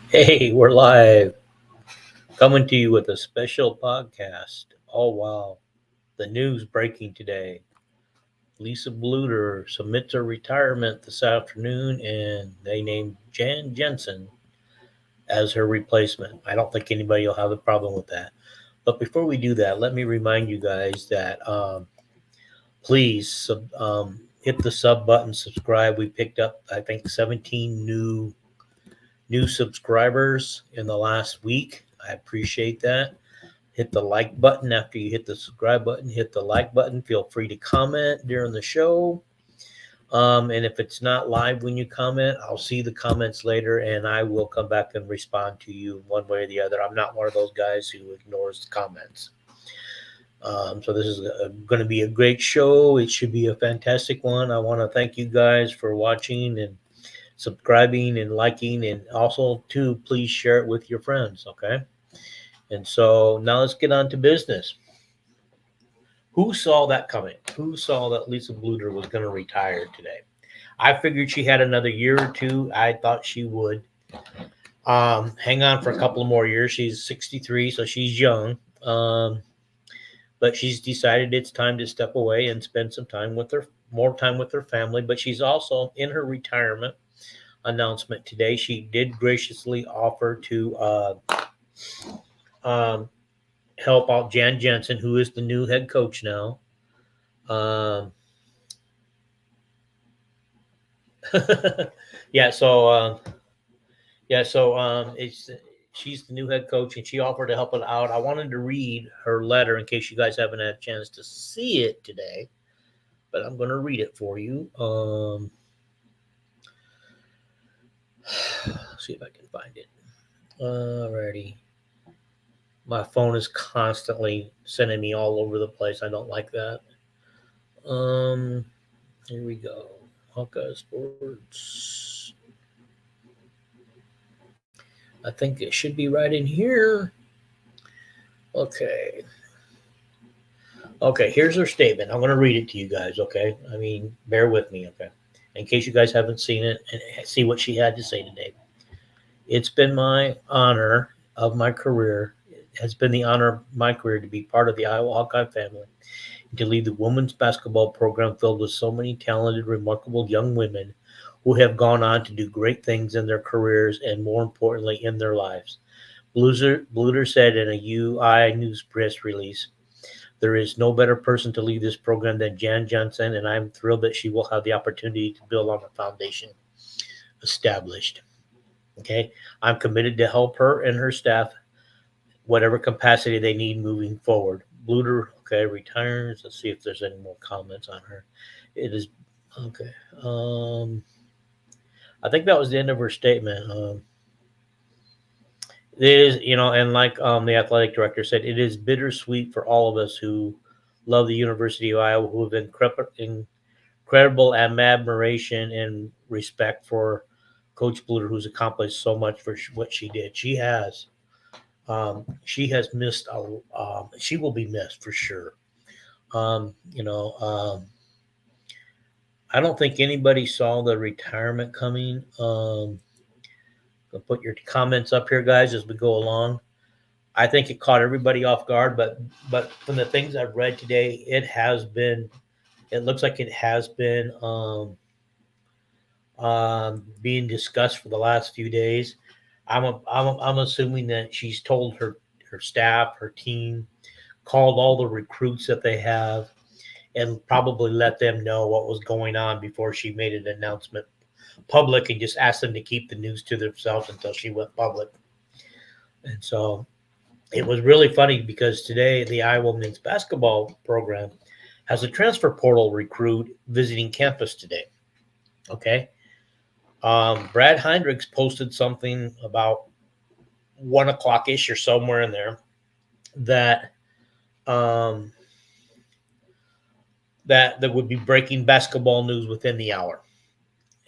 Hey, we're live, coming to you with a special podcast. Oh, wow. The news breaking today. Lisa Bluder submits her retirement this afternoon, and they named Jensen as her replacement. I don't think anybody will have a problem with that. But before we do that, let me remind you guys that please hit the sub button, subscribe. We picked up, I think, 17 new subscribers in the last week. I appreciate that. Hit the like button after you hit the subscribe button. Hit the like button. Feel free to comment during the show. And if it's not live when you comment, I'll see the comments later and I will come back and respond to you one way or the other. I'm not one of those guys who ignores the comments. So this is going to be a great show. It should be a fantastic one. I want to thank you guys for watching and subscribing and liking, and also too, please share it with your friends. Okay. And so now let's get on to business. Who saw that coming? Who saw that Lisa Bluder was going to retire today? I figured she had another year or two. I thought she would hang on for a couple of more years. She's 63, so she's young. But she's decided it's time to step away and spend some time with her, more time with her family. But she's also in her retirement announcement today. She did graciously offer to um, help out Jan Jensen, who is the new head coach now. Um, yeah, so it's she's the new head coach, and she offered to help it out. I wanted to read her letter in case you guys haven't had a chance to see it today, but I'm going to read it for you. See if I can find it. Alrighty. My phone is constantly sending me all over the place. I don't like that. Um, Here we go. Hawkeye Sports. I think it should be right in here. Okay. Okay, here's her statement. I'm going to read it to you guys, okay? I mean, bear with me, okay? In case you guys haven't seen it and see what she had to say today. It's been my honor of my career. It has been the honor of my career to be part of the Iowa Hawkeye family and to lead the women's basketball program filled with so many talented, remarkable young women who have gone on to do great things in their careers and, more importantly, in their lives. Bluder said in a UI News press release, there is no better person to lead this program than Jan Johnson, and I'm thrilled that she will have the opportunity to build on the foundation established. Okay, I'm committed to help her and her staff, whatever capacity they need moving forward. Bluder, okay, retires. Let's see if there's any more comments on her. It is okay. I think that was the end of her statement. It is, and like the athletic director said, it is bittersweet for all of us who love the University of Iowa, who have incredible admiration and respect for Coach Bluder, who's accomplished so much for what she did. She has. She has missed a. She will be missed for sure. Um, you know, um, I don't think anybody saw the retirement coming. I'll put your comments up here, guys, as we go along. I think it caught everybody off guard, but from the things I've read today, it has been. It looks like it has been being discussed for the last few days. I'm assuming that she's told her staff, her team, called all the recruits that they have, and probably let them know what was going on before she made an announcement public, and just asked them to keep the news to themselves until she went public. And so it was really funny because today the Iowa men's basketball program has a transfer portal recruit visiting campus today. Okay. Brad Heinrichs posted something about 1 o'clock ish or somewhere in there that um, that would be breaking basketball news within the hour.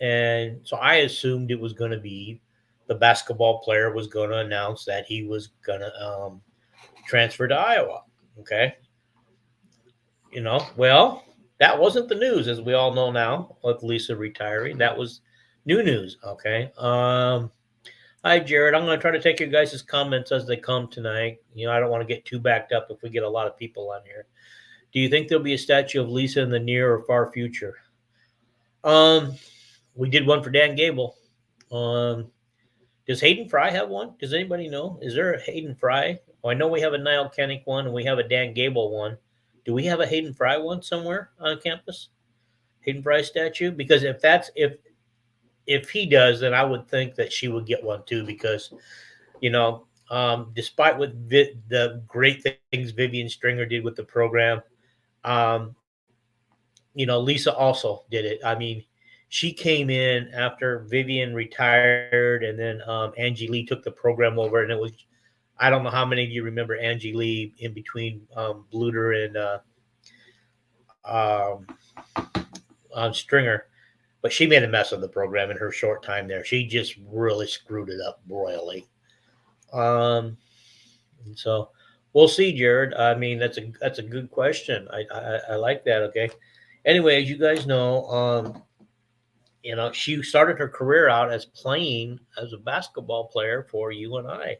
And so I assumed it was going to be the basketball player was going to announce that he was going to transfer to Iowa. Okay. Well, that wasn't the news, as we all know now, with Lisa retiring. That was new news. Okay. Hi, Jared. I'm going to try to take your guys' comments as they come tonight. I don't want to get too backed up if we get a lot of people on here. Do you think there'll be a statue of Lisa in the near or far future? Um, we did one for Dan Gable. Um, does Hayden Fry have one? Does anybody know? Is there a Hayden Fry? Well, I know we have a Niall Kennick one and we have a Dan Gable one. Do we have a Hayden Fry one somewhere on campus? Hayden Fry statue? Because if he does, then I would think that she would get one too. Because despite what the great things Vivian Stringer did with the program, um, Lisa also did it. I mean, she came in after Vivian retired, and then Angie Lee took the program over, and it was, I don't know how many of you remember Angie Lee in between Bluder and um, Stringer, but she made a mess of the program in her short time there. She just really screwed it up royally. So we'll see, Jared. I mean, that's a good question. I like that. Okay. Anyway, as you guys know, she started her career out as playing as a basketball player for UNI.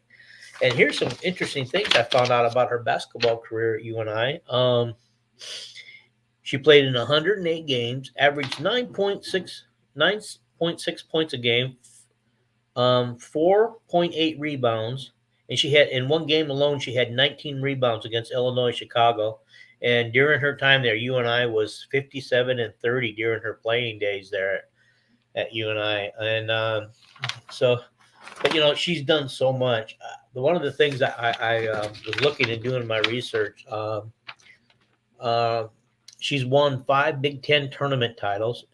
And here's some interesting things I found out about her basketball career at UNI. She played in 108 games, averaged 9.6 points a game, 4.8 rebounds, and she had in one game alone she had 19 rebounds against Illinois Chicago. And during her time there, UNI was 57-30 during her playing days there at UNI. And so, but she's done so much. One of the things that I was looking and doing my research. Uh, she's won 5 Big Ten tournament titles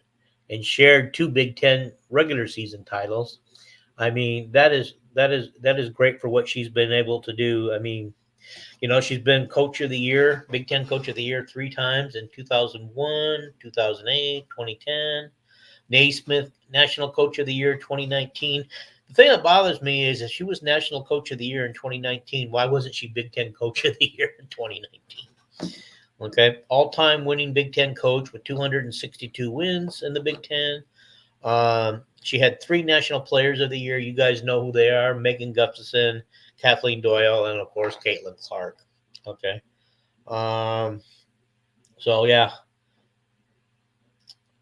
and shared 2 Big Ten regular season titles. I mean, that is great for what she's been able to do. I mean, she's been Coach of the Year, Big Ten Coach of the Year 3 times in 2001, 2008, 2010. Naismith National Coach of the Year 2019. The thing that bothers me is if she was National Coach of the Year in 2019, why wasn't she Big Ten Coach of the Year in 2019? Okay, all-time winning Big Ten coach with 262 wins in the Big Ten. She had 3 National Players of the Year. You guys know who they are: Megan Gustafson, Kathleen Doyle, and of course Caitlin Clark. Okay, so yeah.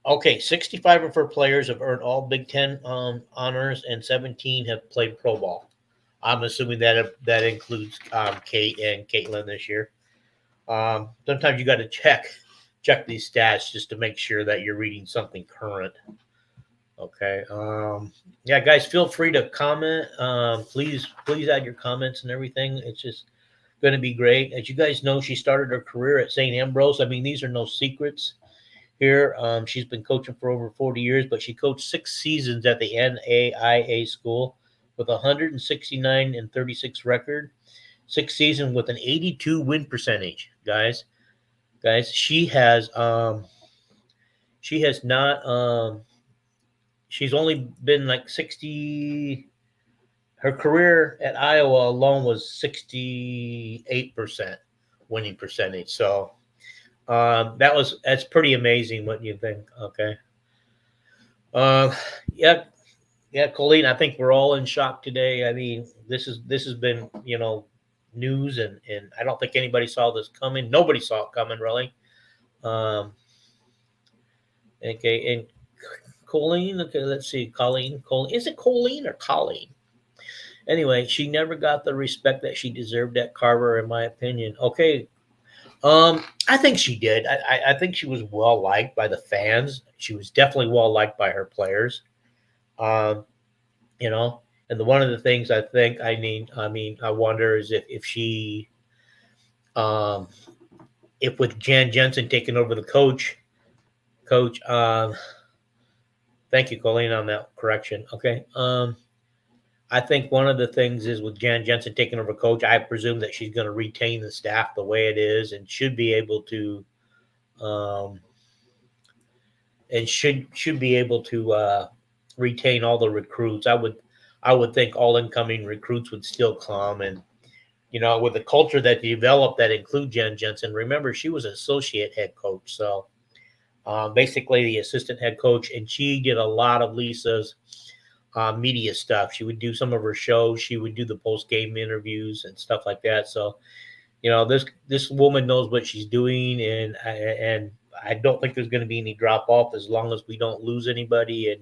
Okay, 65 of her players have earned all Big Ten honors, and 17 have played pro ball. I'm assuming that includes Kate and Caitlin this year. Sometimes you got to check these stats just to make sure that you're reading something current. Okay. Yeah, guys, feel free to comment. Please add your comments and everything. It's just going to be great. As you guys know, she started her career at St. Ambrose. I mean, these are no secrets here. She's been coaching for over 40 years, but she coached 6 seasons at the NAIA school with 169-36 record. 6 seasons with an 82 win percentage, guys. She has not she's only been like 60. Her career at Iowa alone was 68% winning percentage. So that's pretty amazing. What you think? Okay. Um, yeah, yeah, Colleen. I think we're all in shock today. I mean, this has been news, and I don't think anybody saw this coming. Nobody saw it coming, really. Um, okay, and Colleen. Okay, let's see, Colleen. Is it Colleen or Colleen? Anyway, she never got the respect that she deserved at Carver, in my opinion. Okay, I think she did. I think she was well liked by the fans. She was definitely well liked by her players. Um, and one of the things I think I wonder is if she, um, if with Jan Jensen taking over the coach. Thank you, Colleen, on that correction. Okay. I think one of the things is with Jan Jensen taking over coach, I presume that she's going to retain the staff the way it is and should be able to, um, should be able to retain all the recruits. I would think all incoming recruits would still come, and with the culture that developed that include Jen Jensen. Remember, she was associate head coach, so basically the assistant head coach, and she did a lot of Lisa's media stuff. She would do some of her shows. She would do the post game interviews and stuff like that. So this woman knows what she's doing, and I don't think there's going to be any drop off as long as we don't lose anybody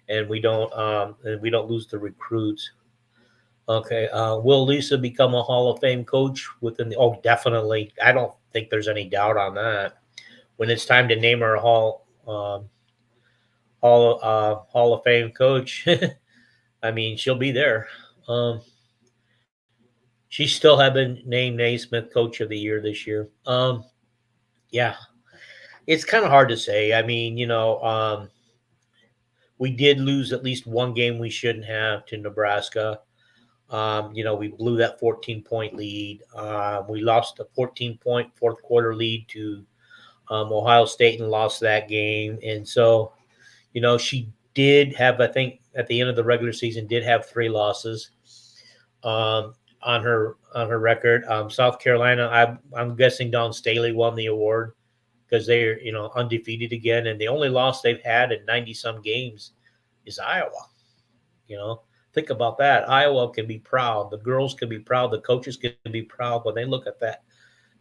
and we don't lose the recruits. Okay, will Lisa become a Hall of Fame coach within the? Oh, definitely. I don't think there's any doubt on that. When it's time to name her a Hall of Fame coach, I mean she'll be there. Um, she still have been named Naismith Coach of the Year this year. Yeah, it's kind of hard to say. I mean, we did lose at least one game we shouldn't have to Nebraska. We blew that 14-point lead. We lost a 14-point fourth quarter lead to Ohio State and lost that game. And so, she did have, I think, at the end of the regular season, did have 3 losses on her record. South Carolina, I'm guessing Don Staley won the award because they're undefeated again, and the only loss they've had in 90 some games is Iowa. Think about that. Iowa can be proud. The girls can be proud. The coaches can be proud when they look at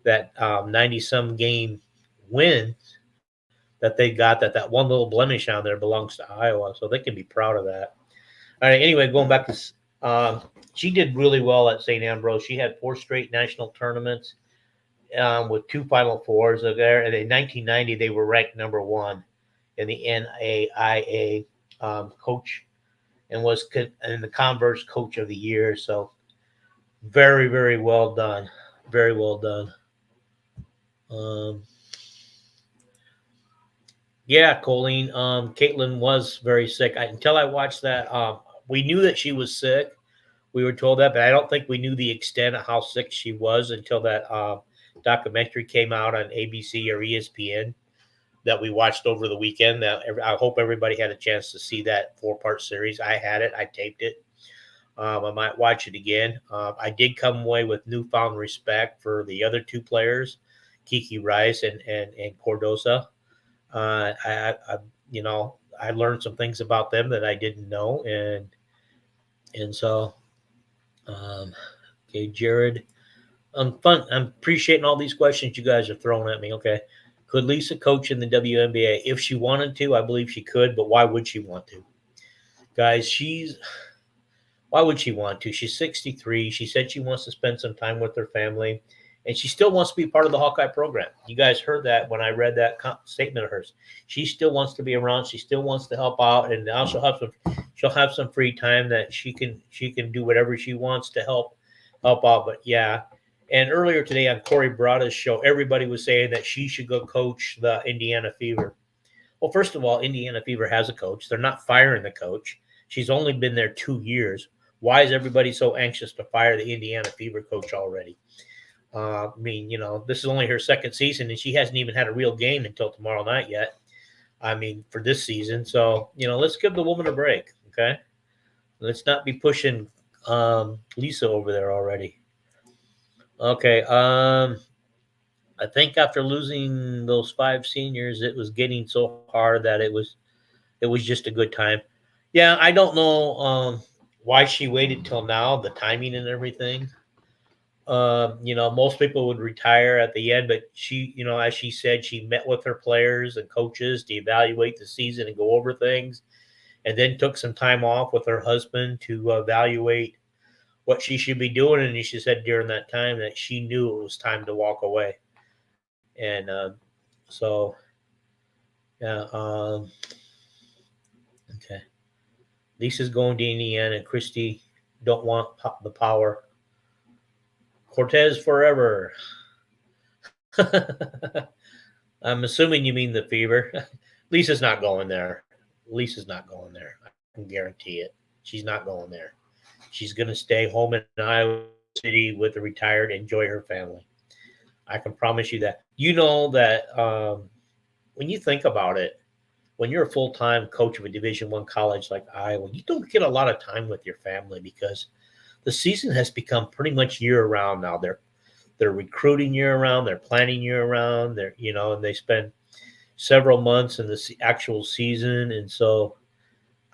that 90 some game win that they got. That one little blemish on there belongs to Iowa, so they can be proud of that. All right. Anyway, going back to she did really well at St. Ambrose. She had 4 straight national tournaments with 2 Final Fours there. And in 1990, they were ranked number 1 in the NAIA coach and was in the Converse Coach of the Year. So very, very well done. Very well done. Yeah, Colleen. Caitlin was very sick. Until I watched that, we knew that she was sick. We were told that, but I don't think we knew the extent of how sick she was until that documentary came out on ABC or ESPN that we watched over the weekend. I hope everybody had a chance to see that 4-part series. I had it. I taped it. I might watch it again. I did come away with newfound respect for the other 2 players, Kiki Rice and Cordosa. I learned some things about them that I didn't know, and so, okay, Jared. I'm appreciating all these questions you guys are throwing at me. Okay. Could Lisa coach in the WNBA? If she wanted to, I believe she could, but why would she want to? Guys, why would she want to? She's 63. She said she wants to spend some time with her family, and she still wants to be part of the Hawkeye program. You guys heard that when I read that statement of hers. She still wants to be around. She still wants to help out, and now she'll have some free time that she can do whatever she wants to help out. But yeah. And earlier today on Corey Barada's show, everybody was saying that she should go coach the Indiana Fever. Well, first of all, Indiana Fever has a coach. They're not firing the coach. She's only been there 2 years. Why is everybody so anxious to fire the Indiana Fever coach already? This is only her 2nd season, and she hasn't even had a real game until tomorrow night yet. For this season. So, let's give the woman a break, okay? Let's not be pushing Lisa over there already. Okay. I think after losing those 5 seniors, it was getting so hard that it was just a good time. Yeah, I don't know why she waited till now, the timing and everything. Most people would retire at the end, but she, as she said, she met with her players and coaches to evaluate the season and go over things, and then took some time off with her husband to evaluate what she should be doing. And she said during that time that she knew it was time to walk away. And so, yeah. Okay. Lisa's going to Indiana, and Christy don't want the power. Cortez forever. I'm assuming you mean the Fever. Lisa's not going there. Lisa's not going there. I can guarantee it. She's not going there. She's going to stay home in Iowa City with the retired, enjoy her family. I can promise you that. You know that when you think about it, when you're a full-time coach of a Division I college like Iowa, you don't get a lot of time with your family because the season has become pretty much year-round now. They're recruiting year-round. They're planning year-round. And they spend several months in the actual season. And so,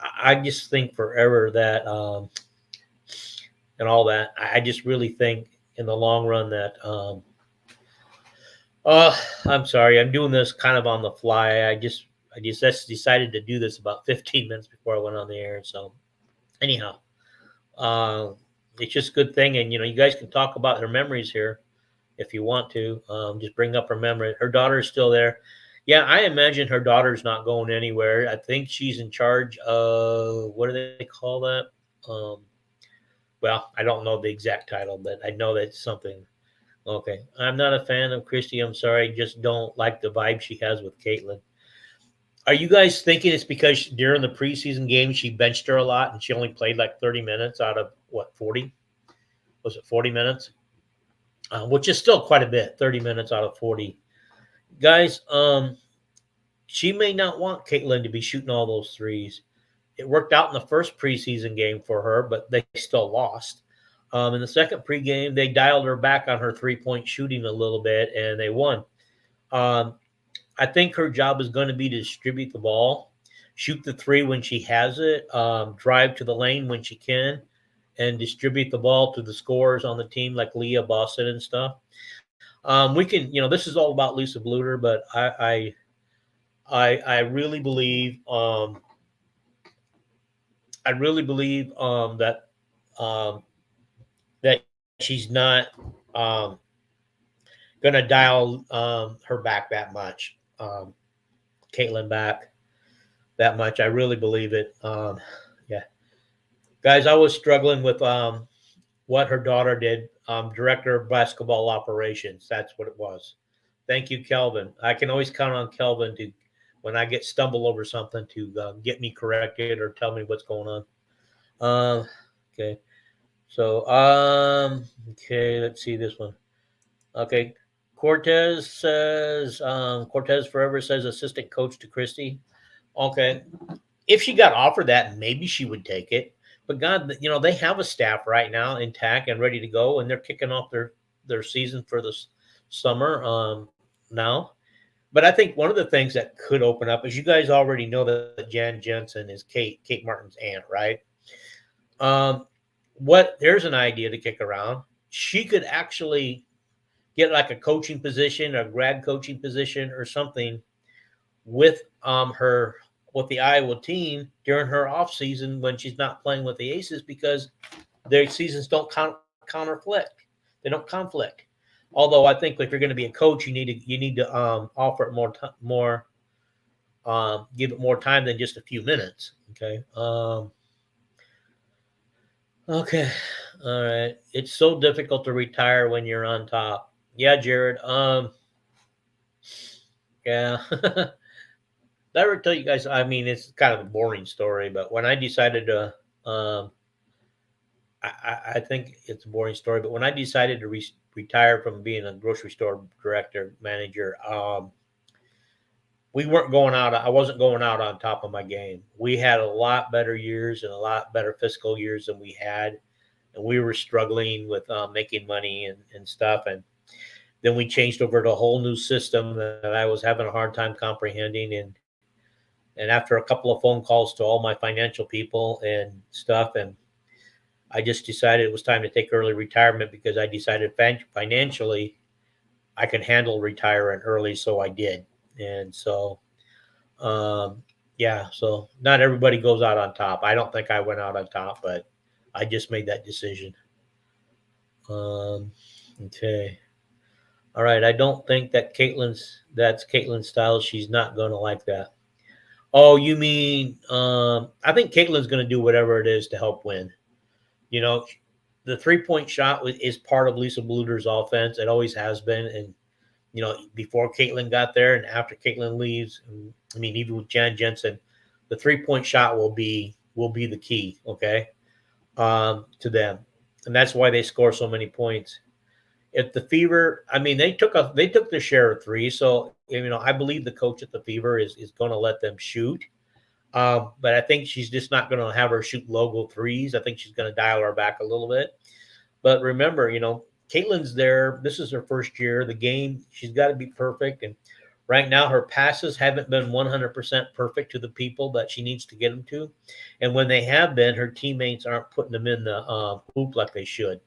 I just think forever that and all that. I just really think in the long run that uh, I'm sorry, I'm doing this kind of on the fly. I just decided to do this about 15 minutes before I went on the air. So anyhow, uh, it's just a good thing, and you guys can talk about their memories here if you want to. Just bring up her memory. Her daughter is still there. Yeah, I imagine her daughter's not going anywhere. I think she's in charge of what do they call that? Um, well, I don't know the exact title, but I know that's something. Okay, I'm not a fan of Christy. I'm sorry, just don't like the vibe she has with Caitlin. Are you guys thinking it's because during the preseason game she benched her a lot and she only played like 30 minutes out of what 40? Was it 40 minutes? Which is still quite a bit. 30 minutes out of 40, guys. She may not want Caitlin to be shooting all those threes. It worked out in the first preseason game for her, but they still lost. In the second pregame, they dialed her back on her 3-point shooting a little bit, and they won. Um, I think her job is going to be to distribute the ball, shoot the three when she has it, drive to the lane when she can, and distribute the ball to the scorers on the team like Leah Boston and stuff. We can, this is all about Lisa Bluder, but I really believe, that um, that she's not going to dial her back that much, Caitlin back that much. I really believe it. Yeah, guys, I was struggling with what her daughter did. Director of basketball operations. That's what it was. Thank you, Kelvin. I can always count on Kelvin to, when I get stumble over something, to get me corrected or tell me what's going on. Okay. So, okay, let's see this one. Okay. Cortez Forever says assistant coach to Christy. Okay. If she got offered that, maybe she would take it. But God, they have a staff right now intact and ready to go, and they're kicking off their season for this summer now. But I think one of the things that could open up is you guys already know that Jan Jensen is Kate Martin's aunt, right? Um, there's an idea to kick around. She could actually get like a coaching position, a grad coaching position, or something with her with the Iowa team during her off season when she's not playing with the Aces, because their seasons don't conflict. They don't conflict. Although I think if you're going to be a coach, you need to offer it more give it more time than just a few minutes. Okay. Okay. All right. It's so difficult to retire when you're on top. Yeah, Jared. Yeah. Did I ever tell you guys? I mean, it's kind of a boring story, but when I decided to, I think it's a boring story, but when I decided to retire from being a grocery store director manager, we weren't going out. I wasn't going out on top of my game. We had a lot better years and a lot better fiscal years than we had, and we were struggling with making money and stuff. And then we changed over to a whole new system that I was having a hard time comprehending. And after a couple of phone calls to all my financial people and stuff, and I just decided it was time to take early retirement, because I decided financially I could handle retiring early, so I did. And so, yeah, so not everybody goes out on top. I don't think I went out on top, but I just made that decision. Okay. All right. I don't think that's Caitlin's style. She's not going to like that. Oh, you mean, I think Caitlin's going to do whatever it is to help win. You know, the 3-point shot is part of Lisa Bluder's offense. It always has been. And, before Caitlin got there and after Caitlin leaves, I mean, even with Jan Jensen, the 3-point shot will be the key, okay, to them. And that's why they score so many points. If the Fever, I mean, they took their share of three. So, I believe the coach at the Fever is going to let them shoot. But I think she's just not going to have her shoot logo threes. I think she's going to dial her back a little bit. But remember, Caitlin's there. This is her first year. The game, she's got to be perfect. And Right now, her passes haven't been 100% perfect to the people that she needs to get them to. And when they have been, her teammates aren't putting them in the hoop like they should.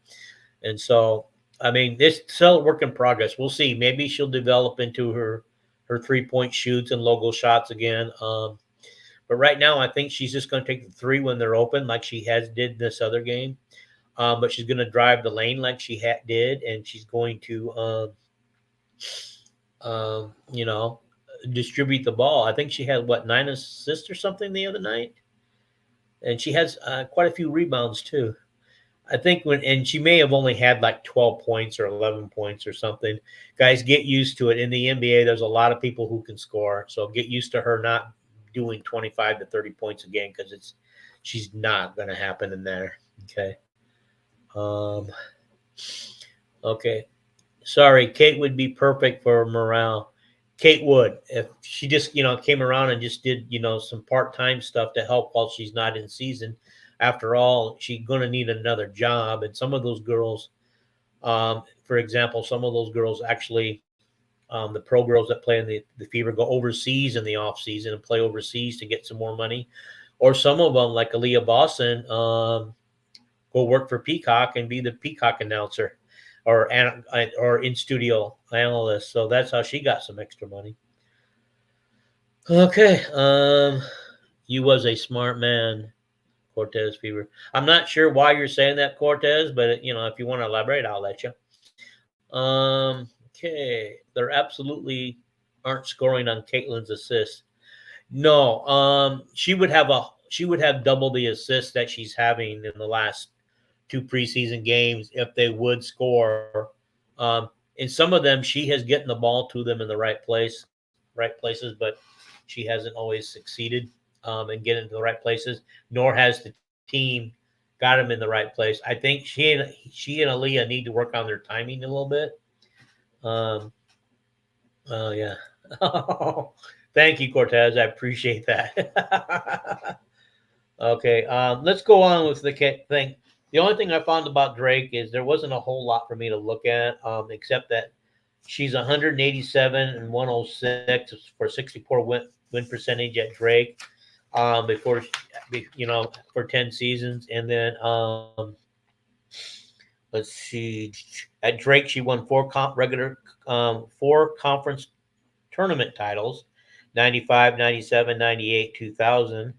And so, I mean, it's still a work in progress. We'll see. Maybe she'll develop into her 3-point shoots and logo shots again. But right now, I think she's just going to take the three when they're open, like she has did this other game. But she's going to drive the lane like she did, and she's going to, you know, distribute the ball. I think she had what 9 assists or something the other night, and she has quite a few rebounds too. I think and she may have only had like 12 points or 11 points or something. Guys, get used to it. In the NBA, there's a lot of people who can score. So get used to her not doing 25 to 30 points a game because she's not going to happen in there. Okay. Okay. Sorry, Kate would be perfect for morale. Kate would if she just came around and just did some part-time stuff to help while she's not in season. After all, she's going to need another job, and some of those girls, for example, some of those girls actually, the pro girls that play in the Fever go overseas in the off season and play overseas to get some more money, or some of them like Aaliyah Boston go work for Peacock and be the Peacock announcer or in studio analyst. So that's how she got some extra money. Okay. You was a smart man, Cortez Fever. I'm not sure why you're saying that, Cortez, but if you want to elaborate, I'll let you. Okay. They're absolutely aren't scoring on Caitlin's assist. No. She would have double the assists that she's having in the last 2 preseason games if they would score. In some of them, she has getting the ball to them in the right places, but she hasn't always succeeded in getting to the right places. Nor has the team got them in the right place. I think she and Aaliyah need to work on their timing a little bit. Oh yeah. Thank you, Cortez. I appreciate that. Okay, let's go on with the thing. The only thing I found about Drake is there wasn't a whole lot for me to look at, except that she's 187 and 106 for 64 win percentage at Drake before, for 10 seasons. And then let's see, at Drake she won 4 conference tournament titles, 95, 97, 98, 2000.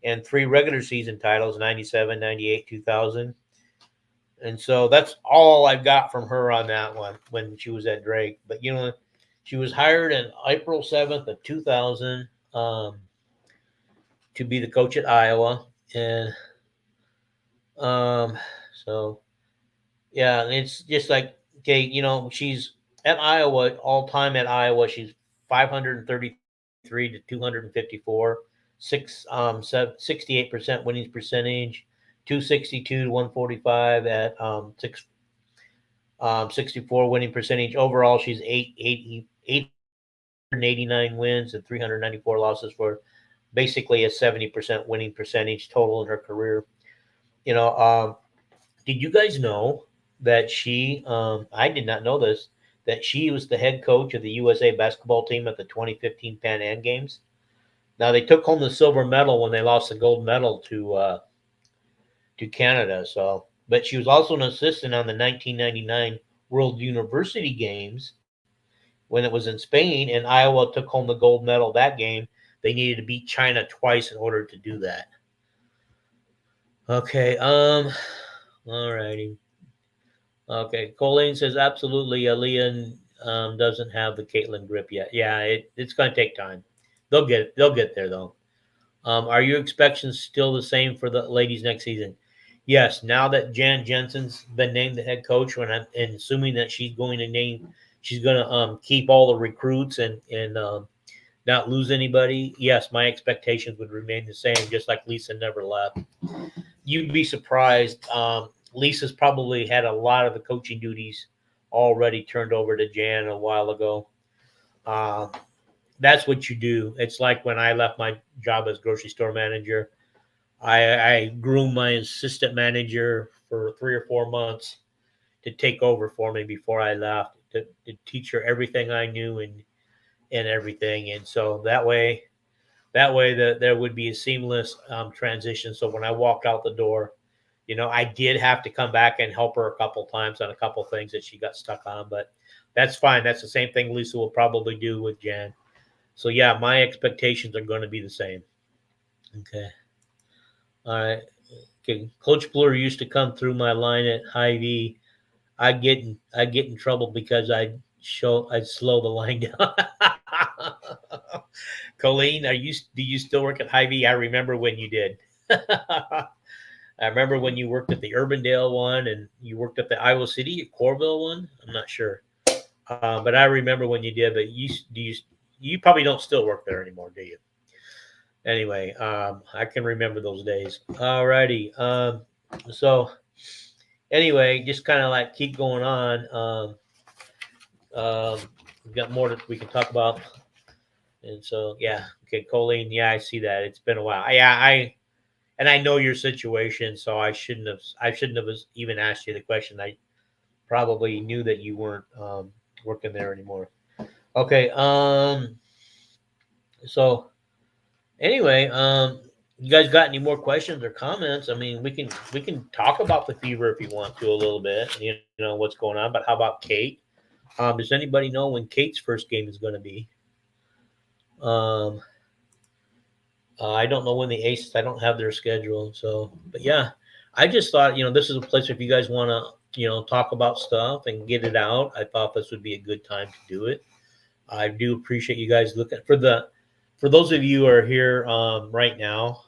And 3 regular season titles, 97, 98, 2000. And so that's all I got from her on that one when she was at Drake. But, she was hired on April 7th of 2000 to be the coach at Iowa. And so, yeah, it's just like, okay, she's at Iowa, all time at Iowa, she's 533 to 254. 68% winning percentage, 262 to 145 at 64 winning percentage. Overall, she's 889 wins and 394 losses for basically a 70% winning percentage total in her career. Did you guys know that she? I did not know this. That she was the head coach of the USA basketball team at the 2015 Pan Am Games. Now they took home the silver medal when they lost the gold medal to Canada. So, but she was also an assistant on the 1999 World University Games when it was in Spain, and Iowa took home the gold medal that game. They needed to beat China twice in order to do that. Okay. All righty. Okay. Colleen says absolutely. Aaliyah doesn't have the Caitlin grip yet. Yeah, it's going to take time. They'll get there though. Are your expectations still the same for the ladies next season? Yes. Now that Jensen's been named the head coach, and assuming that she's going to keep all the recruits and not lose anybody. Yes, my expectations would remain the same, just like Lisa never left. You'd be surprised. Lisa's probably had a lot of the coaching duties already turned over to Jan a while ago. That's what you do. It's like when I left my job as grocery store manager, I groomed my assistant manager for 3 or 4 months to take over for me before I left, to teach her everything I knew and and everything. And so that way there would be a seamless transition. So when I walked out the door, I did have to come back and help her a couple times on a couple things that she got stuck on, but that's fine. That's the same thing Lisa will probably do with Jan. So yeah, my expectations are going to be the same. Okay. All right. Okay. Coach Bluder used to come through my line at Hy-Vee. I get in trouble because I'd slow the line down. Colleen, do you still work at Hy-Vee? I remember when you did. I remember when you worked at the Urbandale one and you worked at the Iowa City Corville one. I'm not sure, but I remember when you did. But you probably don't still work there anymore, do you? Anyway, I can remember those days. Alrighty. So anyway, just kind of like keep going on. We've got more that we can talk about. And so, yeah, okay, Colleen, yeah, I see that. It's been a while. Yeah, and I know your situation, so I shouldn't have even asked you the question. I probably knew that you weren't working there anymore. Okay, so anyway, you guys got any more questions or comments? I mean, we can talk about the fever if you want to a little bit. What's going on. But how about Kate? Does anybody know when Kate's first game is going to be? Um, I don't know when the Aces. I don't have their schedule. So, but yeah, I just thought this is a place if you guys want to talk about stuff and get it out. I thought this would be a good time to do it. I do appreciate you guys looking for those of you who are here right now.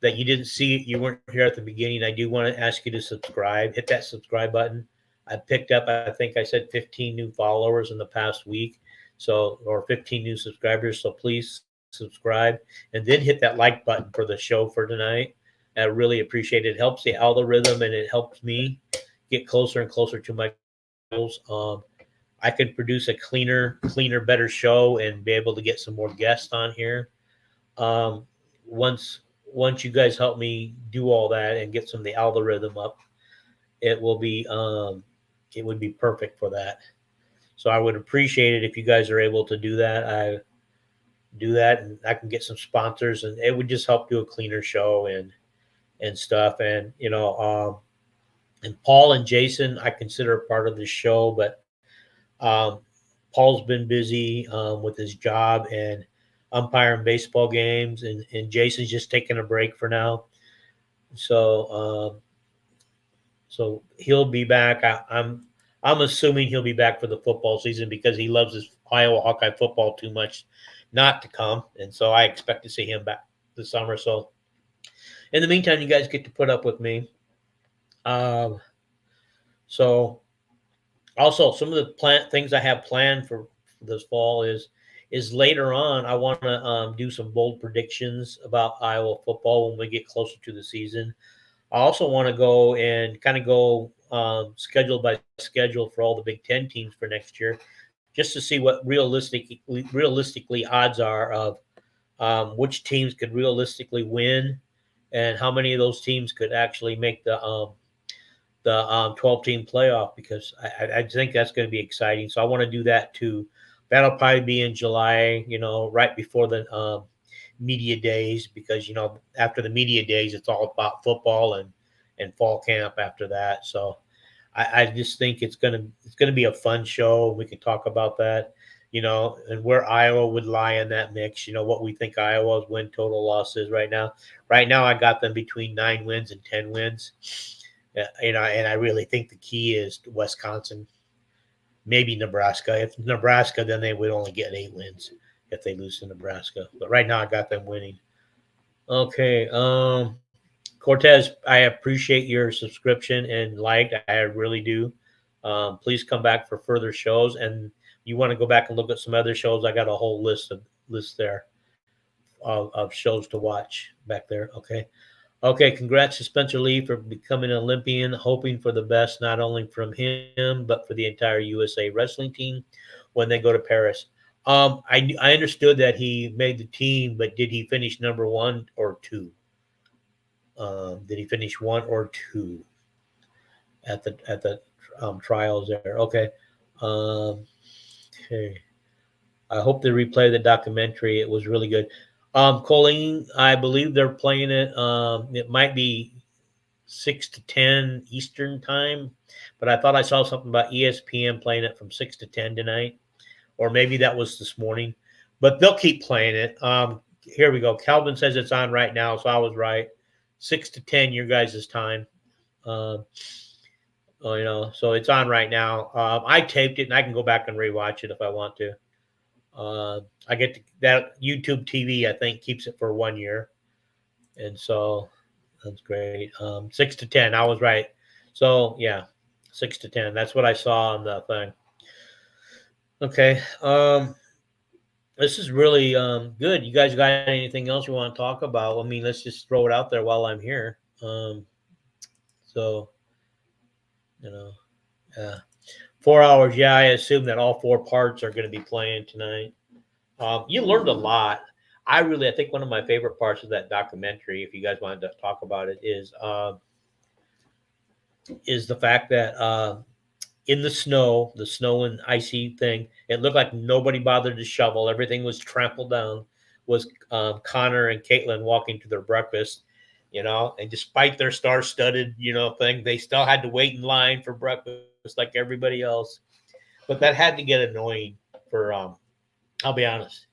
That you didn't see it, you weren't here at the beginning. I do want to ask you to subscribe. Hit that subscribe button. I picked up, I think I said 15 new followers in the past week. So, or 15 new subscribers. So please subscribe and then hit that like button for the show for tonight. I really appreciate it. It helps the algorithm and it helps me get closer and closer to my goals. I could produce a cleaner, better show and be able to get some more guests on here. Um, once you guys help me do all that and get some of the algorithm up, it will be it would be perfect for that. So I would appreciate it if you guys are able to do that. I do that and I can get some sponsors and it would just help do a cleaner show and stuff. And Paul and Jason I consider a part of the show, but um, Paul's been busy with his job and umpiring baseball games, and Jason's just taking a break for now. So so he'll be back. I'm assuming he'll be back for the football season because he loves his Iowa Hawkeye football too much not to come, and so I expect to see him back this summer. So in the meantime, you guys get to put up with me. Um, so also some of the things I have planned for this fall is later on I want to do some bold predictions about Iowa football when we get closer to the season. I also want to go and kind of go schedule by schedule for all the Big Ten teams for next year, just to see what realistically odds are of which teams could realistically win, and how many of those teams could actually make the 12 team playoff, because I think that's going to be exciting. So I want to do that too. That'll probably be in July, right before the media days, because after the media days it's all about football and fall camp after that. So I just think it's gonna be a fun show. We can talk about that, and where Iowa would lie in that mix. What we think Iowa's win total loss is right now. Right now, I got them between 9 wins and 10 wins. And I really think the key is Wisconsin, maybe Nebraska. If Nebraska, then they would only get 8 wins if they lose to Nebraska. But right now, I got them winning. Okay, Cortez, I appreciate your subscription and like. I really do. Please come back for further shows, and you want to go back and look at some other shows. I got a whole list there of shows to watch back there. Okay. Okay, congrats to Spencer Lee for becoming an Olympian. Hoping for the best, not only from him, but for the entire USA wrestling team when they go to Paris. I understood that he made the team, but did he finish number one or two? Did he finish one or two at the trials there? Okay. Um, Okay. I hope they replay the documentary. It was really good. Colleen, I believe they're playing it. It might be 6 to 10 Eastern time, but I thought I saw something about ESPN playing it from 6 to 10 tonight, or maybe that was this morning. But they'll keep playing it. Here we go. Calvin says it's on right now, so I was right. 6 to 10, your guys' time. Uh, so it's on right now. I taped it, and I can go back and rewatch it if I want to. I get that YouTube TV, I think, keeps it for 1 year, and so that's great. 6 to 10, I was right. So yeah, 6 to 10. That's what I saw on the thing. Okay. This is really good. You guys got anything else you want to talk about? I mean, let's just throw it out there while I'm here. So you know, yeah, 4 hours. Yeah, I assume that all four parts are going to be playing tonight. You learned a lot. I think one of my favorite parts of that documentary, if you guys wanted to talk about it, is the fact that in the snow and icy thing, it looked like nobody bothered to shovel. Everything was trampled down. Was Connor and Caitlin walking to their breakfast, and despite their star-studded, thing, they still had to wait in line for breakfast like everybody else. But that had to get annoying for, I'll be honest,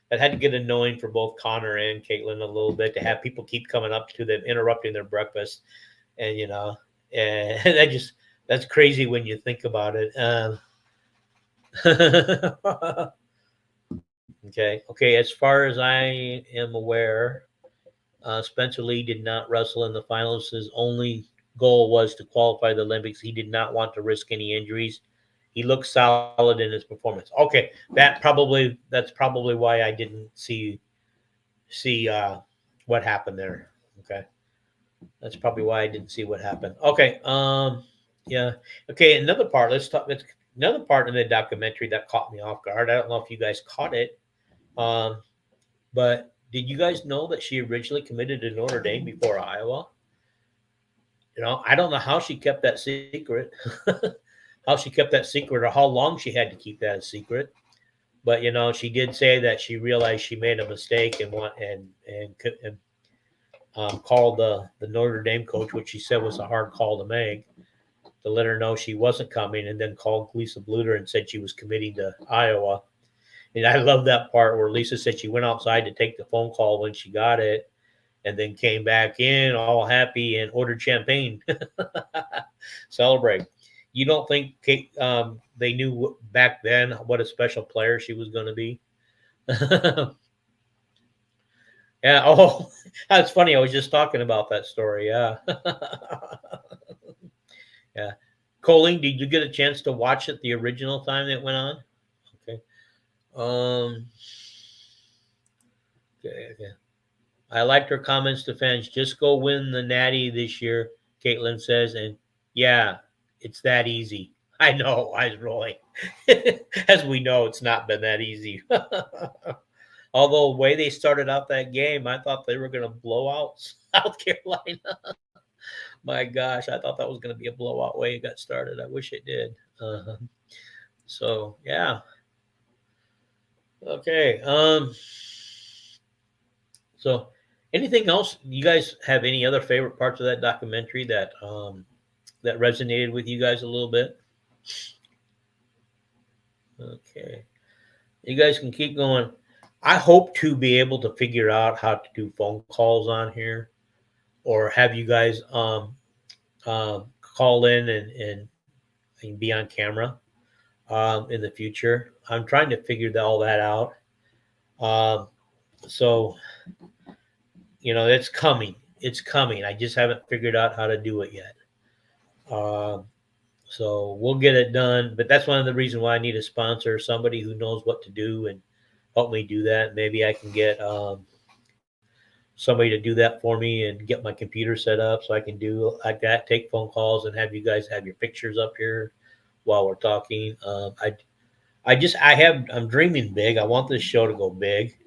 that had to get annoying for both Connor and Caitlin a little bit to have people keep coming up to them, interrupting their breakfast, and and that's crazy when you think about it. Okay. As far as I am aware, Spencer Lee did not wrestle in the finals. His only goal was to qualify the Olympics. He did not want to risk any injuries. He looked solid in his performance. Okay, that's probably why I didn't see what happened there. Okay, that's probably why I didn't see what happened. Okay, yeah. Okay, another part. Let's talk. Another part in the documentary that caught me off guard. I don't know if you guys caught it, um, but did you guys know that she originally committed to Notre Dame before Iowa? I don't know how she kept that secret, how she kept that secret, or how long she had to keep that a secret. But she did say that she realized she made a mistake and called the Notre Dame coach, which she said was a hard call to make, to let her know she wasn't coming, and then called Lisa Bluder and said she was committing to Iowa. And I love that part where Lisa said she went outside to take the phone call when she got it, and then came back in all happy and ordered champagne. Celebrate. You don't think they knew back then what a special player she was going to be? Yeah. Oh, that's funny. I was just talking about that story. Yeah. Yeah. Colleen, did you get a chance to watch it the original time it went on? Okay. Um. Okay. I liked her comments to fans. Just go win the Natty this year, Caitlin says, and yeah, it's that easy. I know. I was rolling. As we know, it's not been that easy. Although the way they started out that game, I thought they were going to blow out South Carolina. My gosh, I thought that was going to be a blowout way it got started. I wish it did. So yeah. Okay. So anything else? You guys have any other favorite parts of that documentary that resonated with you guys a little bit? Okay. You guys can keep going. I hope to be able to figure out how to do phone calls on here, or have you guys call in and be on camera in the future. I'm trying to figure all that out. So it's coming. It's coming. I just haven't figured out how to do it yet. So we'll get it done. But that's one of the reasons why I need a sponsor, somebody who knows what to do and help me do that. Maybe I can get somebody to do that for me and get my computer set up so I can do like that, take phone calls, and have you guys have your pictures up here while we're talking. I'm dreaming big. I want this show to go big.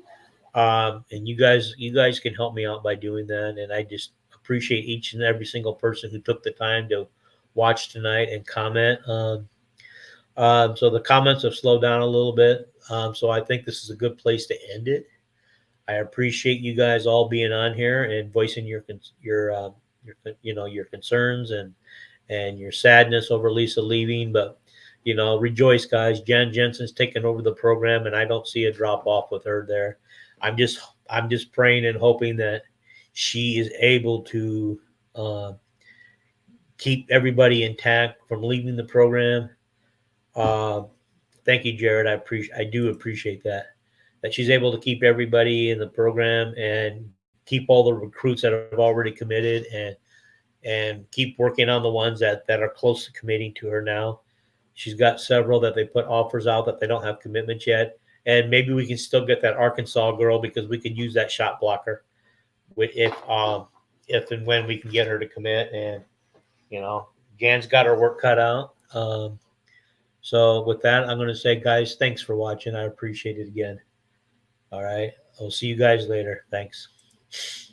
And you guys can help me out by doing that. And I just appreciate each and every single person who took the time to watch tonight and comment. So the comments have slowed down a little bit. So I think this is a good place to end it. I appreciate you guys all being on here and voicing your concerns and your sadness over Lisa leaving. But rejoice, guys. Jensen's taking over the program, and I don't see a drop off with her there. I'm just I'm just praying and hoping that she is able to uh, keep everybody intact from leaving the program. Uh, Thank you, Jared. I do appreciate that she's able to keep everybody in the program and keep all the recruits that have already committed and keep working on the ones that are close to committing to her now. She's got several that they put offers out that they don't have commitments yet, and maybe we can still get that Arkansas girl because we could use that shot blocker if and when we can get her to commit. And Jan's got her work cut out. So with that, I'm going to say, guys, thanks for watching. I appreciate it again. All right. I'll see you guys later. Thanks.